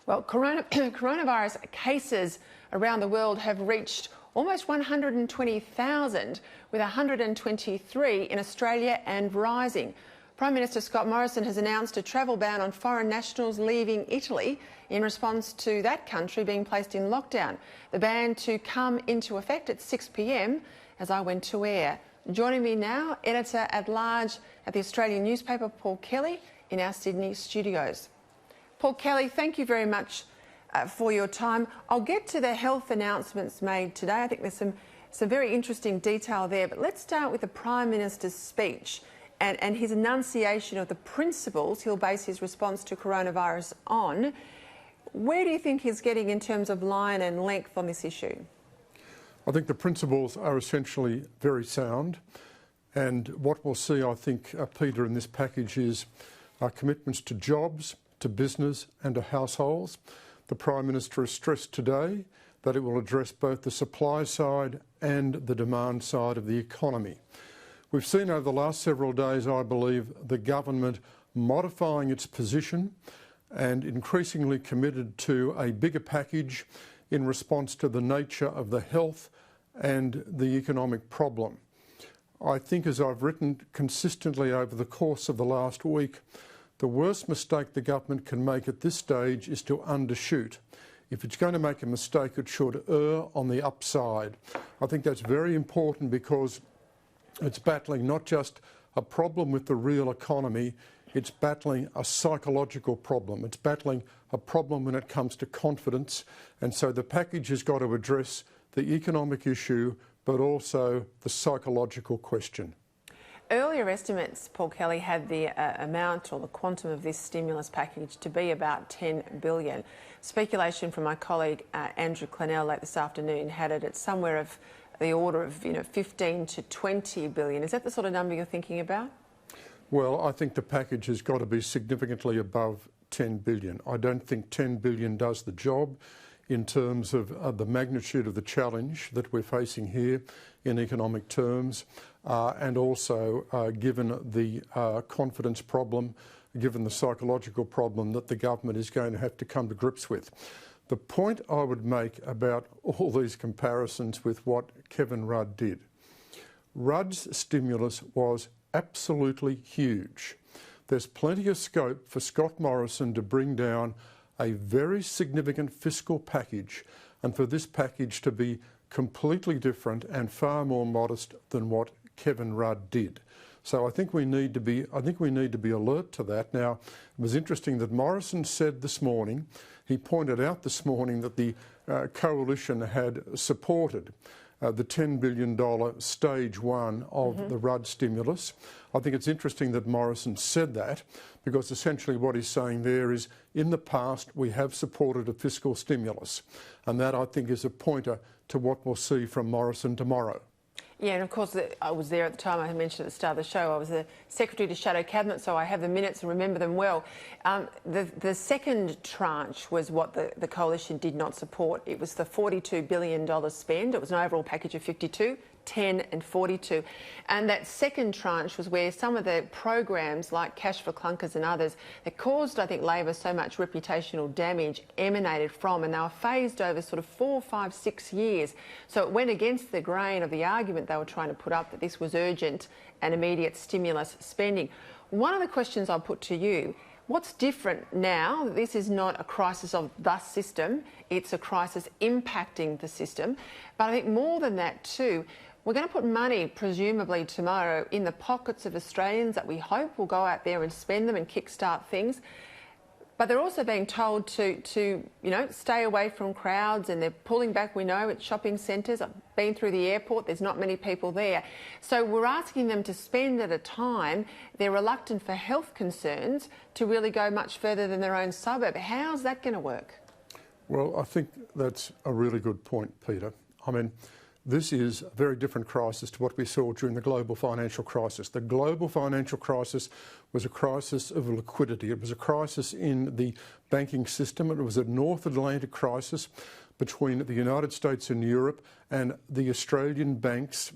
Well, coronavirus cases around the world have reached almost 120,000, with 123 in Australia and rising. Prime Minister Scott Morrison has announced a travel ban on foreign nationals leaving Italy in response to that country being placed in lockdown. The ban to come into effect at 6 p.m. as I went to air. Joining me now, Editor-at-Large at the Australian newspaper, Paul Kelly, in our Sydney studios. Paul Kelly, thank you very much for your time. I'll get to the health announcements made today. I think there's some very interesting detail there, but let's start with the Prime Minister's speech and his enunciation of the principles he'll base his response to coronavirus on. Where do you think he's getting in terms of line and length on this issue? I think the principles are essentially very sound, and what we'll see, I think, Peter, in this package is commitments to jobs, to business and to households. The Prime Minister has stressed today that it will address both the supply side and the demand side of the economy. We've seen over the last several days, I believe, the government modifying its position and increasingly committed to a bigger package in response to the nature of the health and the economic problem. I think, as I've written consistently over the course of the last week, the worst mistake the government can make at this stage is to undershoot. If it's going to make a mistake, it should err on the upside. I think that's very important because it's battling not just a problem with the real economy, it's battling a psychological problem. It's battling a problem when it comes to confidence. And so the package has got to address the economic issue, but also the psychological question. Earlier estimates, Paul Kelly, had the amount or the quantum of this stimulus package to be about $10 billion. Speculation from my colleague Andrew Clennell late this afternoon had it at somewhere of the order of 15 to 20 billion. Is that the sort of number you're thinking about? Well, I think the package has got to be significantly above 10 billion. I don't think 10 billion does the job in terms of the magnitude of the challenge that we're facing here in economic terms, and also given the confidence problem, given the psychological problem that the government is going to have to come to grips with. The point I would make about all these comparisons with what Kevin Rudd did, Rudd's stimulus was absolutely huge. There's plenty of scope for Scott Morrison to bring down a very significant fiscal package, and for this package to be completely different and far more modest than what Kevin Rudd did. So I think we need to be alert to that. Now, it was interesting that Morrison said this morning, he pointed out this morning that the coalition had supported the $10 billion stage one of the Rudd stimulus. I think it's interesting that Morrison said that, because essentially what he's saying there is, in the past we have supported a fiscal stimulus, and that, I think, is a pointer to what we'll see from Morrison tomorrow. Yeah, and of course I was there at the time. I mentioned at the start of the show I was the Secretary to Shadow Cabinet, so I have the minutes and remember them well. The second tranche was what the coalition did not support. It was the $42 billion spend. It was an overall package of 52, 10 and 42. And that second tranche was where some of the programs like Cash for Clunkers and others that caused, I think, Labor so much reputational damage emanated from, and they were phased over sort of 4, 5, 6 years. So it went against the grain of the argument they were trying to put up that this was urgent and immediate stimulus spending. One of the questions I'll put to you, what's different now? This is not a crisis of the system, it's a crisis impacting the system. But I think more than that too, we're going to put money, presumably tomorrow, in the pockets of Australians that we hope will go out there and spend them and kickstart things. But they're also being told to stay away from crowds, and they're pulling back, we know, at shopping centres. I've been through the airport, there's not many people there. So we're asking them to spend at a time they're reluctant for health concerns to really go much further than their own suburb. How's that going to work? Well, I think that's a really good point, Peter. I mean, this is a very different crisis to what we saw during the global financial crisis. The global financial crisis was a crisis of liquidity. It was a crisis in the banking system. It was a North Atlantic crisis. between the United States and Europe, and the Australian banks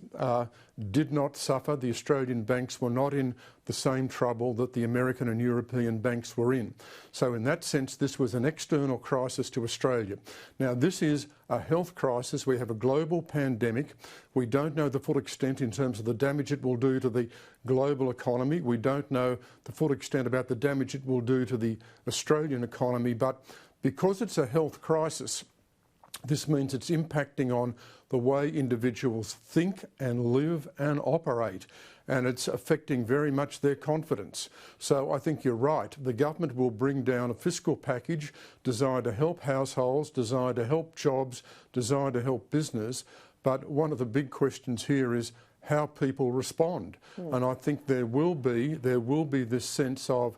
did not suffer. The Australian banks were not in the same trouble that the American and European banks were in. So in that sense, this was an external crisis to Australia. Now, this is a health crisis. We have a global pandemic. We don't know the full extent in terms of the damage it will do to the global economy. We don't know the full extent about the damage it will do to the Australian economy, but because it's a health crisis, this means it's impacting on the way individuals think and live and operate, and it's affecting very much their confidence. So I think you're right. The government will bring down a fiscal package designed to help households, designed to help jobs, designed to help business. But one of the big questions here is how people respond. And I think there will be this sense of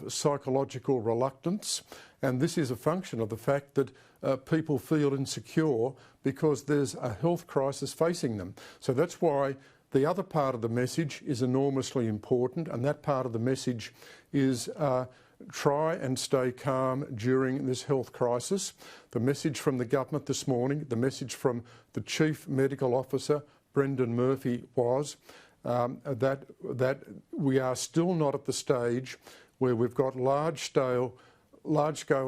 psychological reluctance, and this is a function of the fact that people feel insecure because there's a health crisis facing them. So that's why the other part of the message is enormously important, and that part of the message is try and stay calm during this health crisis. The message from the government this morning, the message from the Chief Medical Officer, Brendan Murphy, was that we are still not at the stage where we've got large-scale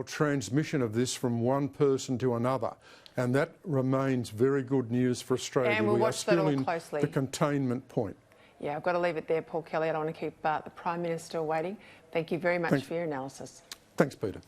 transmission of this from one person to another. And that remains very good news for Australia. And we'll we are watch that still all in closely. the containment point. Yeah, I've got to leave it there, Paul Kelly. I don't want to keep the Prime Minister waiting. Thank you very much for your analysis. Thanks, Peter.